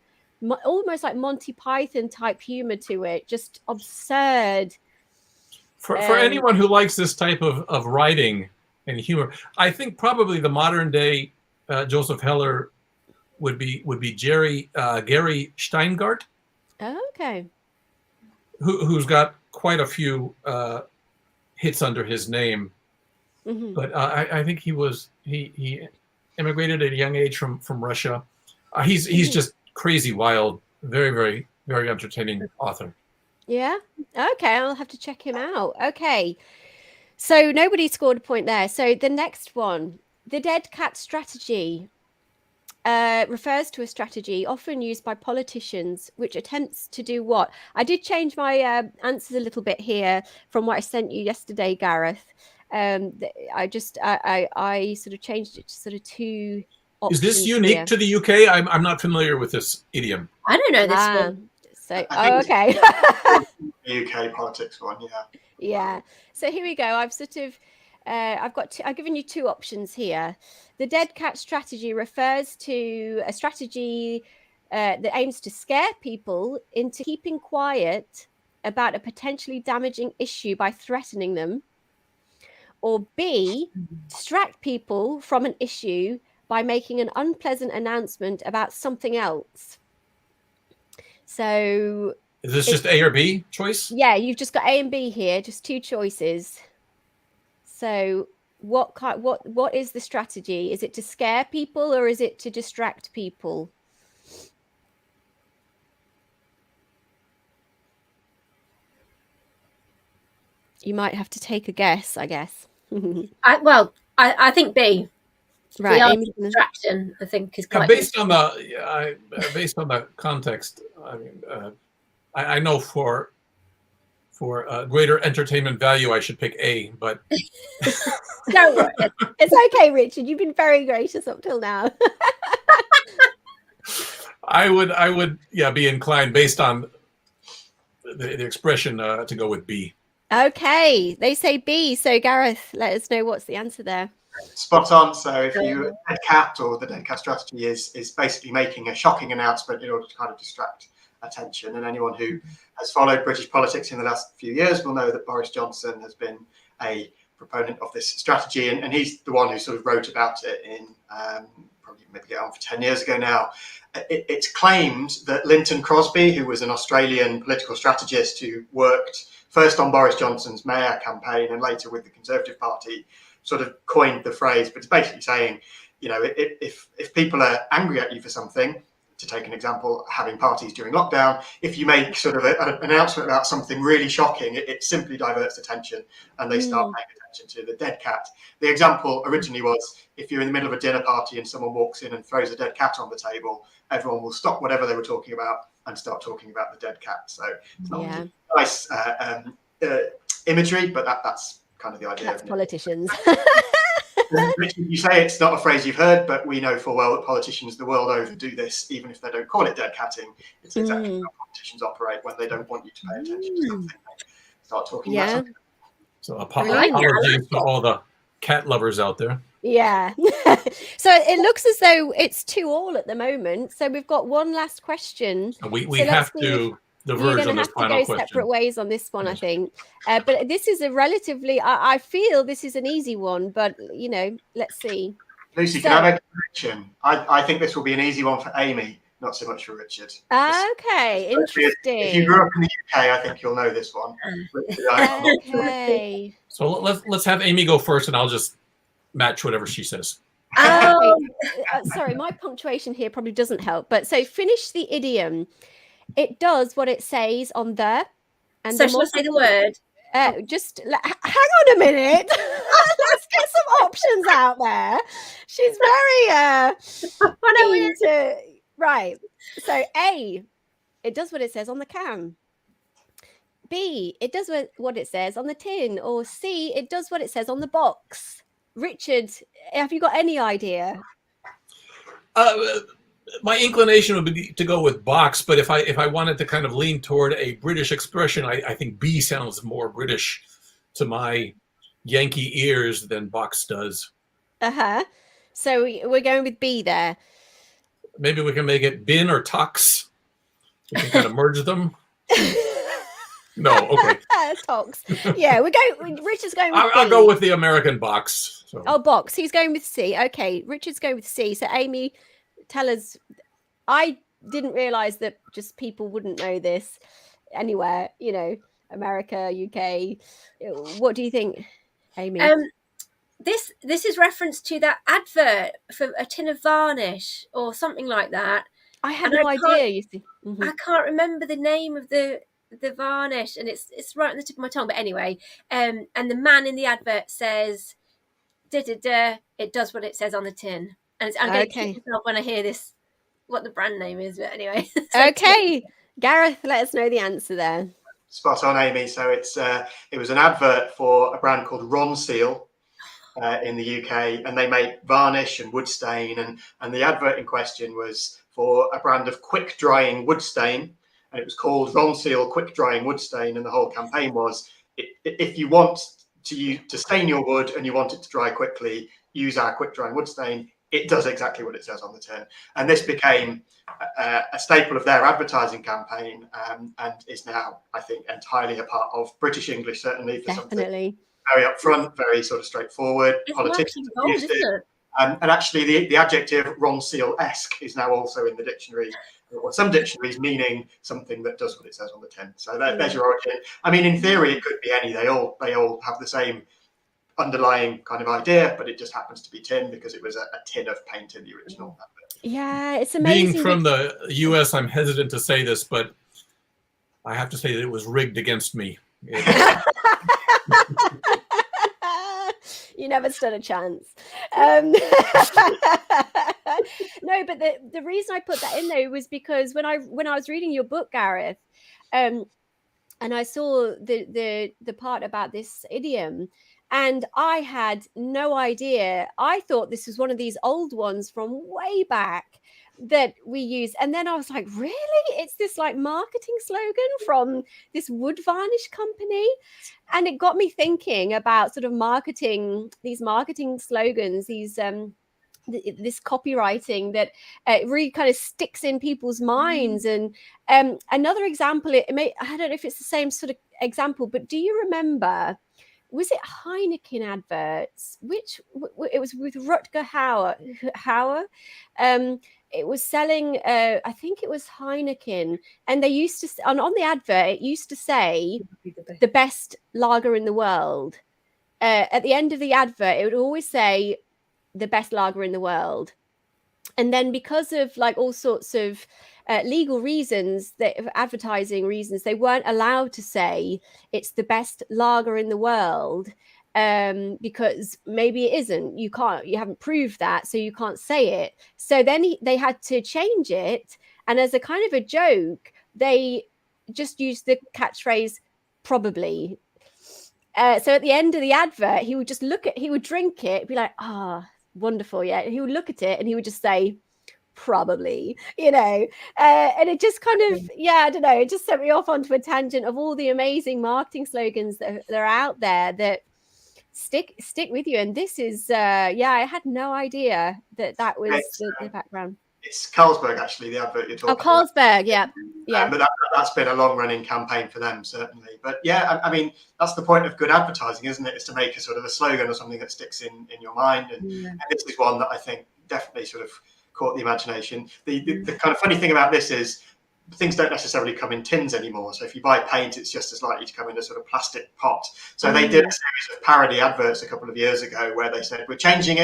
almost like Monty Python type humor to it, just absurd. For anyone who likes this type of writing and humor, I think probably the modern day Joseph Heller would be Gary Steingart. Oh, okay. Who's got quite a few hits under his name. Mm-hmm. But I think he immigrated at a young age from Russia. He's just crazy wild, very, very, very entertaining author. Yeah. Okay. I'll have to check him out. Okay. So nobody scored a point there. So the next one, the dead cat strategy, refers to a strategy often used by politicians which attempts to do what? I did change my answers a little bit here from what I sent you yesterday, Gareth. I sort of changed it to sort of two options. Is this unique here. To the UK? I'm not familiar with this idiom. I don't know this one. So, okay. UK politics one, Yeah. So here we go. I've sort of, I've given you two options here. The dead cat strategy refers to a strategy that aims to scare people into keeping quiet about a potentially damaging issue by threatening them. Or B, distract people from an issue by making an unpleasant announcement about something else. So is this just A or B choice? Yeah, you've just got A and B here, just two choices. So what is the strategy? Is it to scare people or is it to distract people? You might have to take a guess, I guess. I think B. Right, distraction, I think, is quite based on the context. I mean, I know for greater entertainment value, I should pick A, but don't worry. It's okay, Richard. You've been very gracious up till now. I would be inclined based on the expression to go with B. Okay, they say B. So Gareth, let us know what's the answer there. Spot on. So if you dead cat, or the dead cat strategy is basically making a shocking announcement in order to kind of distract attention. And anyone who has followed British politics in the last few years will know that Boris Johnson has been a proponent of this strategy, and he's the one who sort of wrote about it in probably maybe get on for 10 years ago now. It's claimed that Linton Crosby, who was an Australian political strategist who worked first on Boris Johnson's mayor campaign and later with the Conservative Party, sort of coined the phrase. But it's basically saying, if people are angry at you for something, to take an example, having parties during lockdown, if you make sort of an announcement about something really shocking, it simply diverts attention and they start paying attention to the dead cat. The example originally was, if you're in the middle of a dinner party and someone walks in and throws a dead cat on the table, everyone will stop whatever they were talking about and start talking about the dead cat. So it's not nice imagery, but that's kind of the idea. That's politicians. Richard, you say it's not a phrase you've heard, but we know full well that politicians the world over do this, even if they don't call it dead catting. It's exactly how politicians operate when they don't want you to pay attention to something. They start talking about something. So apologies to all the cat lovers out there. Yeah. So it looks as though it's 2-2 at the moment. So we've got one last question. We have to diverge on this final question. We're going to have to go separate ways on this one, I think. But this is a relatively, I feel this is an easy one, but, you know, let's see. Lucy, can I make a prediction? I think this will be an easy one for Amy, not so much for Richard. Okay, interesting. If you grew up in the UK, I think you'll know this one. Okay. So let's have Amy go first, and I'll just match whatever she says. Sorry, my punctuation here probably doesn't help. But so finish the idiom. It does what it says on the. And so shall I say the word? Just hang on a minute. Let's get some options out there. She's very right. So A, it does what it says on the can. B, it does what it says on the tin. Or C, it does what it says on the box. Richard, have you got any idea? My inclination would be to go with box, but if I wanted to kind of lean toward a British expression, I think B sounds more British to my Yankee ears than box does. So we're going with B there. Maybe we can make it bin or tux. We can kind of merge them. No, okay. Tox. Yeah, we're going. Richard's going with I'll go with the American box. So. Oh, box. He's going with C. Okay, Richard's going with C. So Amy, tell us. I didn't realize that just people wouldn't know this anywhere. You know, America, UK. What do you think, Amy? This is reference to that advert for a tin of varnish or something like that. I had no idea. You see, I can't remember the name of the varnish, and it's right on the tip of my tongue. But anyway, and the man in the advert says, it does what it says on the tin. And I'm going to keep myself when I hear this, what the brand name is. But anyway. Okay. Gareth, let us know the answer there. Spot on, Amy. So it was an advert for a brand called Ronseal in the UK, and they make varnish and wood stain. And the advert in question was for a brand of quick drying wood stain. And it was called Ronseal Quick Drying Wood Stain. And the whole campaign was, if you want to stain your wood and you want it to dry quickly, use our quick drying wood stain. It does exactly what it says on the tin. And this became a staple of their advertising campaign, and is now, I think, entirely a part of British English, certainly, for something very upfront, very sort of straightforward. Politicians used it. And actually, the adjective Ronseal-esque is now also in the dictionary, or some dictionaries, meaning something that does what it says on the tin. So there's your origin. I mean, in theory, it could be any. They all have the same underlying kind of idea, but it just happens to be tin because it was a tin of paint in the original. Yeah, it's amazing. Being from the US, I'm hesitant to say this, but I have to say that it was rigged against me. You never stood a chance. No, but the reason I put that in there was because when I was reading your book, Gareth, and I saw the part about this idiom, and I had no idea. I thought this was one of these old ones from way back that we use. And then I was like, really? It's this like marketing slogan from this wood varnish company? And it got me thinking about sort of these marketing slogans, these this copywriting that really kind of sticks in people's minds. And another example, I don't know if it's the same sort of example, but do you remember, was it Heineken adverts? It was with Rutger Hauer. It was selling, I think it was Heineken, and they used to on the advert, it used to say the best lager in the world. At the end of the advert, it would always say the best lager in the world. And then because of like all sorts of legal reasons, advertising reasons, they weren't allowed to say it's the best lager in the world, because maybe it isn't. You haven't proved that, so you can't say it. So then they had to change it, and as a kind of a joke, they just used the catchphrase "probably." So at the end of the advert, he would just he would drink it, be like, wonderful, yeah. And he would look at it and he would just say, probably, and it just kind of, I don't know, it just sent me off onto a tangent of all the amazing marketing slogans that are out there that stick with you. And this is I had no idea that was the background. It's Carlsberg, actually, the advert you're talking about. Oh, Carlsberg, yeah. But that's been a long-running campaign for them, certainly. But yeah, I mean, that's the point of good advertising, isn't it? Is to make a sort of a slogan or something that sticks in your mind. And this is one that I think definitely sort of caught the imagination. The kind of funny thing about this is things don't necessarily come in tins anymore. So if you buy paint, it's just as likely to come in a sort of plastic pot. So they did a series of parody adverts a couple of years ago where they said, we're changing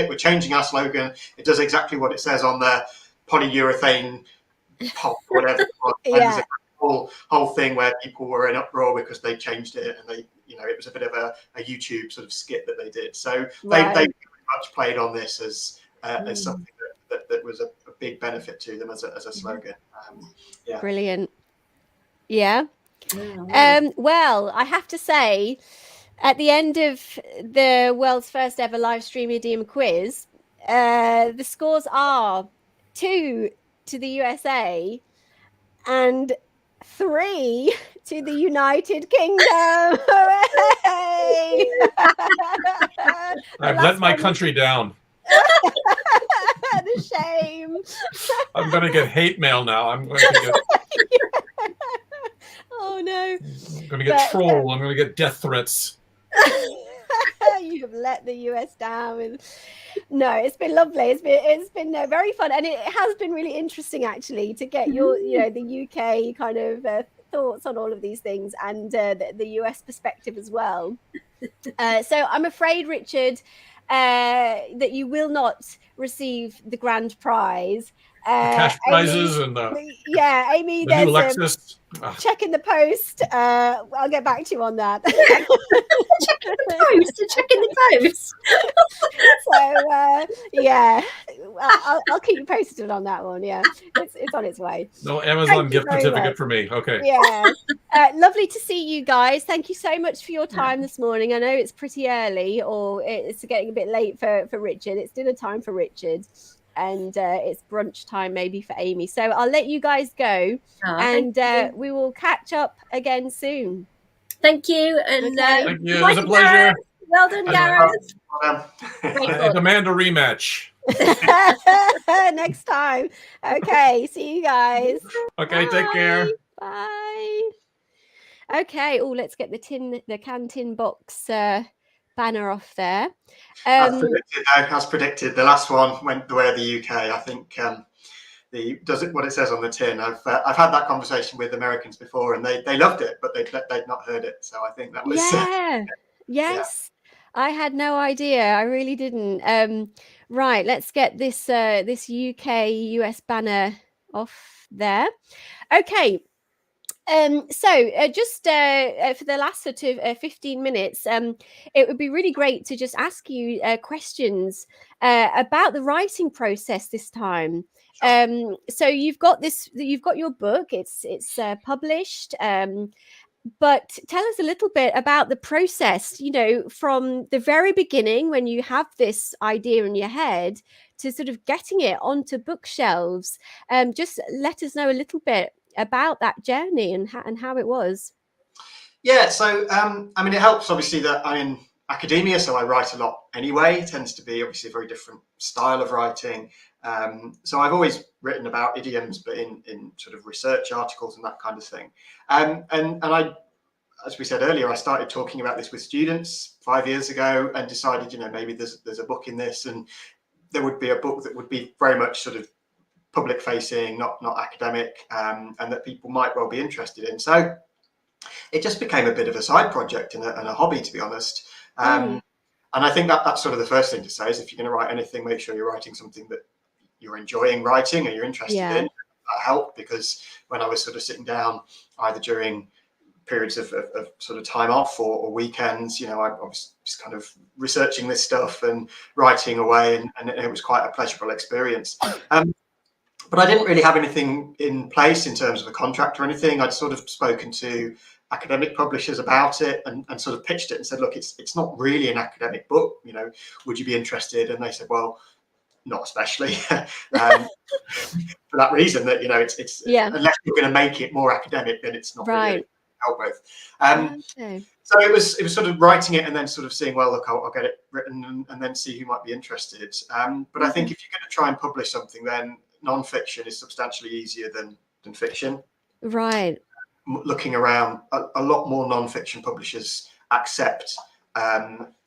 our slogan. It does exactly what it says on the polyurethane pot or whatever. And there's a whole thing where people were in uproar because they changed it, and they, it was a bit of a YouTube sort of skit that they did. So they pretty much played on this as something that was a big benefit to them as a slogan. Brilliant. Well, I have to say, at the end of the world's first ever live stream idiom quiz, the scores are 2 to the USA and 3 to the United Kingdom. Hooray! I've let my country down. The shame. I'm going to get hate mail now. I'm going to get... Oh, no. I'm going to get troll. I'm going to get death threats. You have let the US down. No, it's been lovely. It's been very fun, and it has been really interesting actually to get your the UK kind of thoughts on all of these things, and the US perspective as well. So I'm afraid, Richard, that you will not receive the grand prize. Cash prizes Amy, and Amy, the new there's Lexus. Check in the post. I'll get back to you on that. Check in the post. So I'll keep you posted on that one. Yeah, it's on its way. No Amazon gift certificate for me. Okay. Yeah. Lovely to see you guys. Thank you so much for your time this morning. I know it's pretty early, or it's getting a bit late for Richard. It's dinner time for Richard, and it's brunch time maybe for Amy. So I'll let you guys go, and we will catch up again soon. Thank you. And thank you. It was a pleasure. Gareth. Well done, Gareth. I demand a rematch. Next time. Okay. See you guys. Okay. Bye. Take care. Bye. Okay. Oh, let's get the canteen box banner off there. As predicted, the last one went the way of the UK. I think does it what it says on the tin. I've had that conversation with Americans before, and they loved it, but they'd not heard it. So I think that was yes. I had no idea. I really didn't. Right, let's get this UK US banner off there. Okay. So just for the last sort of 15 minutes, it would be really great to just ask you questions about the writing process this time. So you've got your book, it's published, but tell us a little bit about the process, from the very beginning when you have this idea in your head to sort of getting it onto bookshelves. Just let us know a little bit about that journey and how it was. Yeah, so I mean, it helps obviously that I'm in academia, so I write a lot anyway. It tends to be obviously a very different style of writing. So I've always written about idioms, but in sort of research articles and that kind of thing. And I, as we said earlier, I started talking about this with students 5 years ago and decided, maybe there's a book in this, and there would be a book that would be very much sort of public facing, not academic, and that people might well be interested in. So it just became a bit of a side project and a hobby, to be honest. And I think that's sort of the first thing to say is if you're going to write anything, make sure you're writing something that you're enjoying writing or you're interested in. That helped, because when I was sort of sitting down either during periods of sort of time off or weekends, I was just kind of researching this stuff and writing away, and it was quite a pleasurable experience. But I didn't really have anything in place in terms of a contract or anything. I'd sort of spoken to academic publishers about it and sort of pitched it and said, look, it's not really an academic book, would you be interested? And they said, well, not especially, for that reason that, it's unless you're going to make it more academic, then it's not right. Really help with. Okay. So it was sort of writing it and then sort of seeing, well, look, I'll get it written and then see who might be interested. But I think if you're going to try and publish something, then non-fiction is substantially easier than fiction. Right. Looking around, a lot more non-fiction publishers accept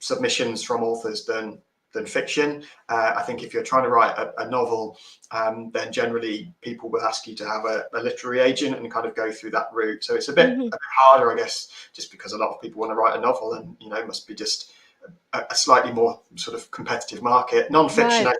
submissions from authors than fiction. I think if you're trying to write a novel, then generally people will ask you to have a literary agent and kind of go through that route. So it's a bit harder, I guess, just because a lot of people want to write a novel, and it must be just a slightly more sort of competitive market. Non-fiction, Right.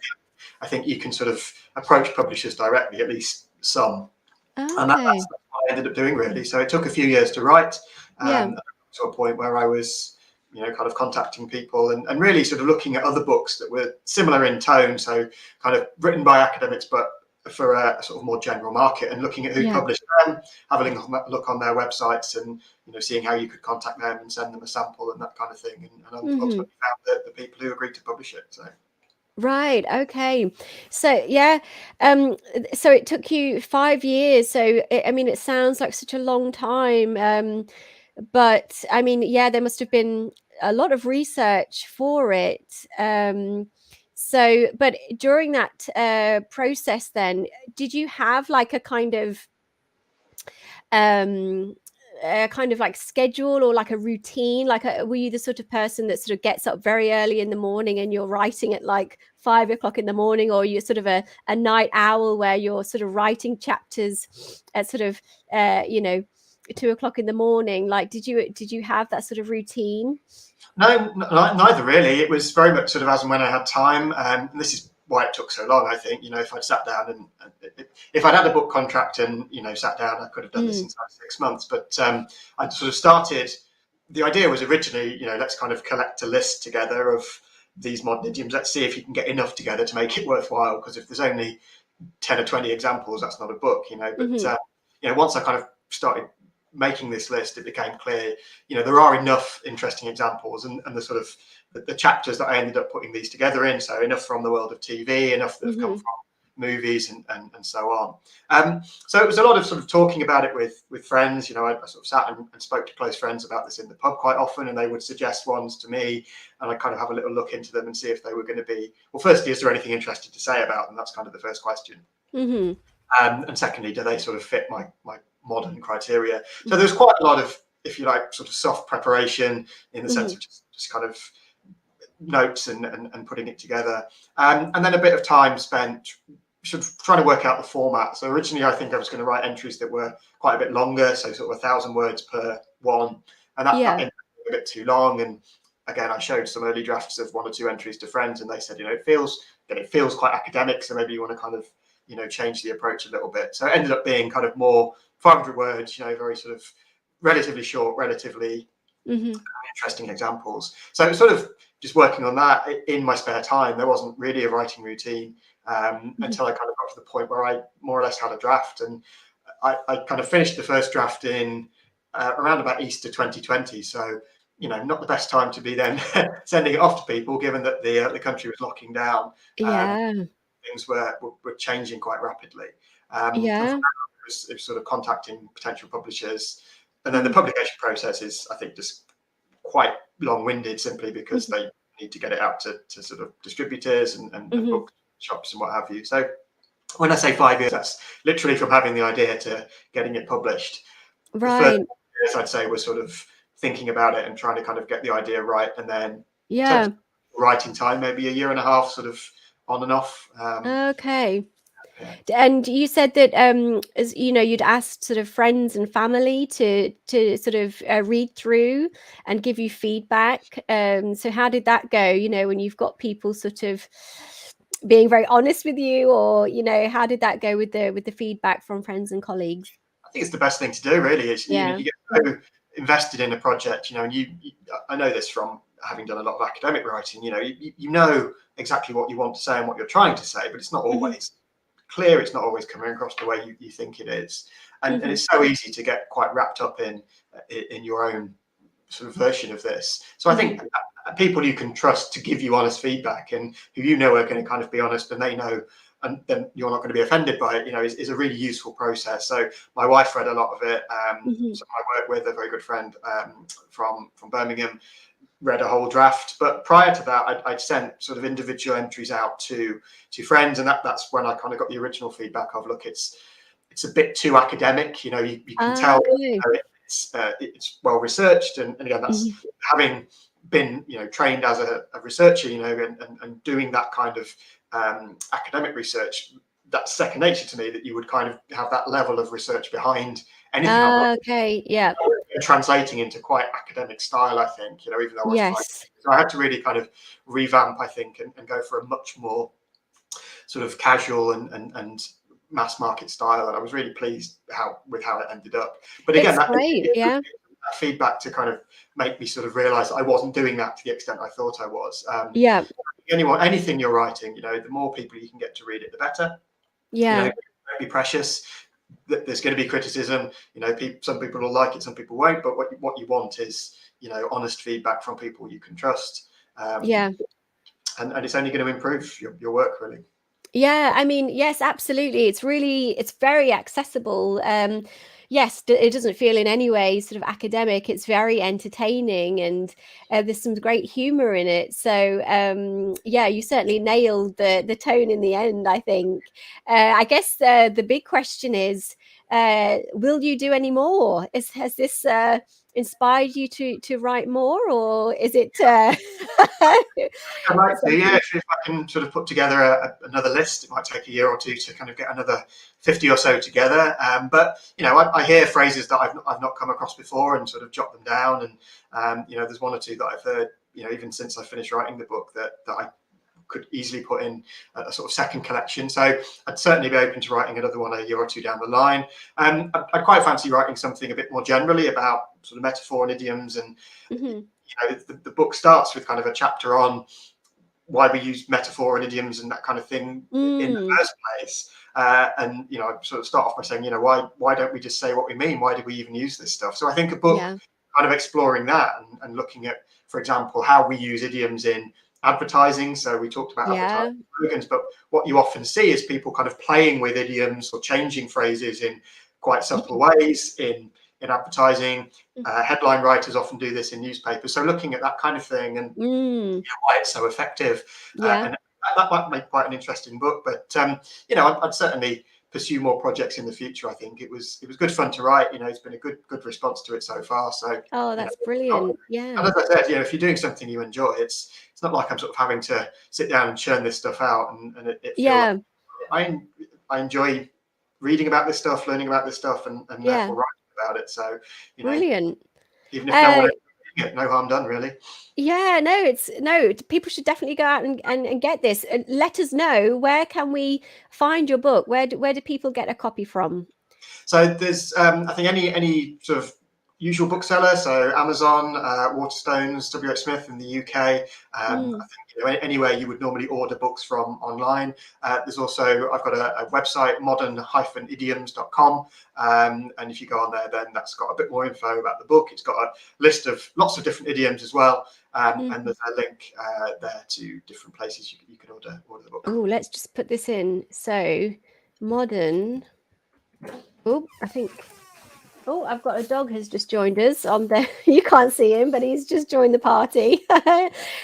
I think you can sort of approach publishers directly, at least some. Okay. And that's what I ended up doing, really. So it took a few years to write, Yeah. to a point where I was, kind of contacting people and really sort of looking at other books that were similar in tone, so kind of written by academics, but for a sort of more general market, and looking at who published them, having a look on their websites, and seeing how you could contact them and send them a sample and that kind of thing, and ultimately found the people who agreed to publish it. So. Right. Okay. So yeah. So it took you 5 years. So I mean, it sounds like such a long time. But I mean, yeah, there must have been a lot of research for it. So, but during that process, then, did you have like a kind of like schedule or like a routine? Like, were you the sort of person that sort of gets up very early in the morning and you're writing at like 5 o'clock in the morning, or you're sort of a night owl where you're sort of writing chapters at sort of 2 o'clock in the morning? Like, did you have that sort of routine? No, neither really. It was very much sort of as and when I had time. And this is why it took so long, I think. If I'd sat down and if I'd had a book contract and, sat down, I could have done this inside 6 months. But I sort of started, the idea was originally, let's kind of collect a list together of these modern idioms. Let's see if you can get enough together to make it worthwhile. Because if there's only 10 or 20 examples, that's not a book, But, once I kind of started making this list, it became clear, there are enough interesting examples, and the sort of the chapters that I ended up putting these together in. So enough from the world of TV, enough that have come from movies and so on. So it was a lot of sort of talking about it with friends. I sort of sat and spoke to close friends about this in the pub quite often, and they would suggest ones to me, and I kind of have a little look into them and see if they were going to be, well, firstly, is there anything interesting to say about them? That's kind of the first question. And secondly, do they sort of fit my modern criteria? So there's quite a lot of, if you like, sort of soft preparation in the sense of just kind of notes and putting it together, and then a bit of time spent sort of trying to work out the format. So originally I think I was going to write entries that were quite a bit longer, so sort of 1,000 words per one, and that ended up a bit too long. And again, I showed some early drafts of 1 or 2 entries to friends, and they said, it feels quite academic, so maybe you want to kind of change the approach a little bit. So it ended up being kind of more 500 words, very sort of relatively short, relatively interesting examples. So sort of just working on that in my spare time. There wasn't really a writing routine until I kind of got to the point where I more or less had a draft, and I kind of finished the first draft in around about Easter 2020. So not the best time to be then sending it off to people, given that the country was locking down. Things were changing quite rapidly. It was sort of contacting potential publishers, and then the publication process is, I think, just quite long-winded, simply because they need to get it out to sort of distributors and bookshops and what have you. So when I say 5 years, that's literally from having the idea to getting it published. Right. The first years, I'd say, was sort of thinking about it and trying to kind of get the idea right, and then writing time, maybe a year and a half, sort of on and off. Okay. And you said that as you'd asked sort of friends and family to sort of read through and give you feedback. So how did that go? When you've got people sort of being very honest with you, or how did that go with the feedback from friends and colleagues? I think it's the best thing to do, really. It's you get so invested in a project, and I know this from having done a lot of academic writing. You know exactly what you want to say and what you're trying to say, but it's not always clear. It's not always coming across the way you think it is, and it's so easy to get quite wrapped up in your own sort of version of this. So I think people you can trust to give you honest feedback, and who are going to kind of be honest, and they know and then you're not going to be offended by it, is a really useful process. So my wife read a lot of it. So I work with a very good friend from Birmingham, read a whole draft. But prior to that, I'd sent sort of individual entries out to friends, and that's when I kind of got the original feedback of, look, it's a bit too academic. You can tell it's well researched, and again, that's having been trained as a researcher, and doing that kind of academic research. That's second nature to me, that you would kind of have that level of research behind anything. Translating into quite academic style, I think, even though so I had to really kind of revamp, I think, and go for a much more sort of casual and mass market style, and I was really pleased with how it ended up. But again, that feedback to kind of make me sort of realize I wasn't doing that to the extent I thought I was. Anything you're writing, the more people you can get to read it, the better. Don't be precious. There's going to be criticism. Some people will like it, some people won't. But what you want is honest feedback from people you can trust. And it's only going to improve your work, really. Yeah, I mean, yes, absolutely. It's very accessible. Yes, it doesn't feel in any way sort of academic. It's very entertaining, and there's some great humor in it. So you certainly nailed the tone in the end, I think. I guess the big question is, will you do any more? Has this inspired you to write more, or is it I'd like to, if I can sort of put together another list. It might take a year or two to kind of get another 50 or so together, but I hear phrases that I've not come across before and sort of jot them down, and there's one or two that I've heard even since I finished writing the book that I could easily put in a sort of second collection. So I'd certainly be open to writing another one a year or two down the line. I'd quite fancy writing something a bit more generally about sort of metaphor and idioms, and the book starts with kind of a chapter on why we use metaphor and idioms and that kind of thing in the first place. And I sort of start off by saying, why don't we just say what we mean? Why do we even use this stuff? So I think a book kind of exploring that and looking at, for example, how we use idioms in advertising. So we talked about advertising slogans, but what you often see is people kind of playing with idioms or changing phrases in quite subtle ways in advertising. Headline writers often do this in newspapers. So looking at that kind of thing and why it's so effective. And that might make quite an interesting book. But I'd certainly pursue more projects in the future. I think it was good fun to write. It's been a good response to it so far. So that's brilliant. And as I said, if you're doing something you enjoy, it's not like I'm sort of having to sit down and churn this stuff out. And it feels like I enjoy reading about this stuff, learning about this stuff, and therefore writing about it. So brilliant. Even if no one it, no harm done, really. People should definitely go out and get this. Let us know, where can we find your book? Where do people get a copy from? So there's I think any sort of usual bookseller, so Amazon, Waterstones, WH Smith in the UK. I think anywhere you would normally order books from online. There's also, I've got a website, modern-idioms.com, and if you go on there, then that's got a bit more info about the book. It's got a list of lots of different idioms as well, and there's a link there to different places you can order the book. Oh, let's just put this in. So modern. Oh, I think. Oh, I've got a dog has just joined us on the. You can't see him, but he's just joined the party. So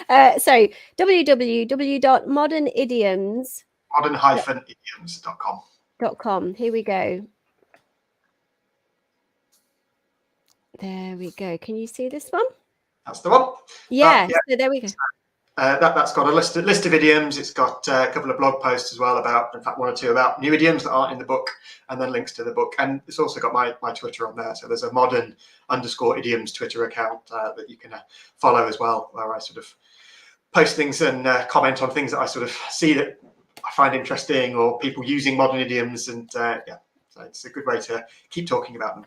www.modernidioms. modern-idioms.com. Here we go. There we go. Can you see this one? That's the one. Yeah. So there we go. That's got a list of idioms. It's got a couple of blog posts as well about, in fact, one or two about new idioms that aren't in the book, and then links to the book. And it's also got my Twitter on there. So there's a modern_idioms Twitter account that you can follow as well, where I sort of post things and comment on things that I sort of see that I find interesting, or people using modern idioms. And so it's a good way to keep talking about them.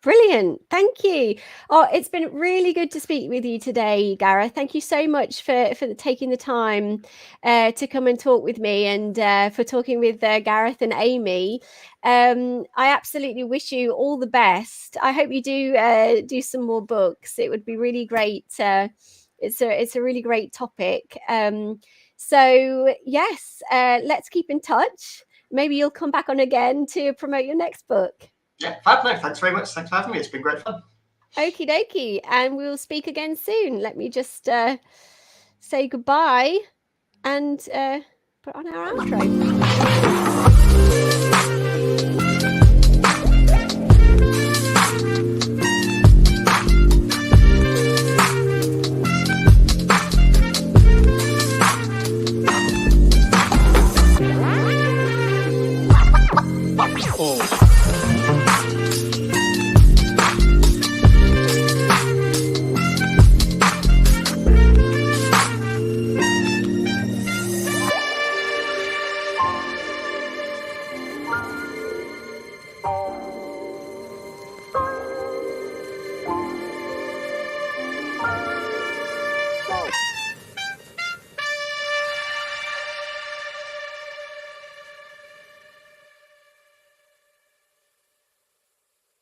Brilliant. Thank you. Oh, it's been really good to speak with you today, Gareth. Thank you so much for taking the time to come and talk with me, and for talking with Gareth and Amy. I absolutely wish you all the best. I hope you do some more books. It would be really great. It's a really great topic. So yes, let's keep in touch. Maybe you'll come back on again to promote your next book. Yeah, fab. No, thanks very much. Thanks for having me. It's been great fun. Okie dokie. And we'll speak again soon. Let me just say goodbye and put on our outro.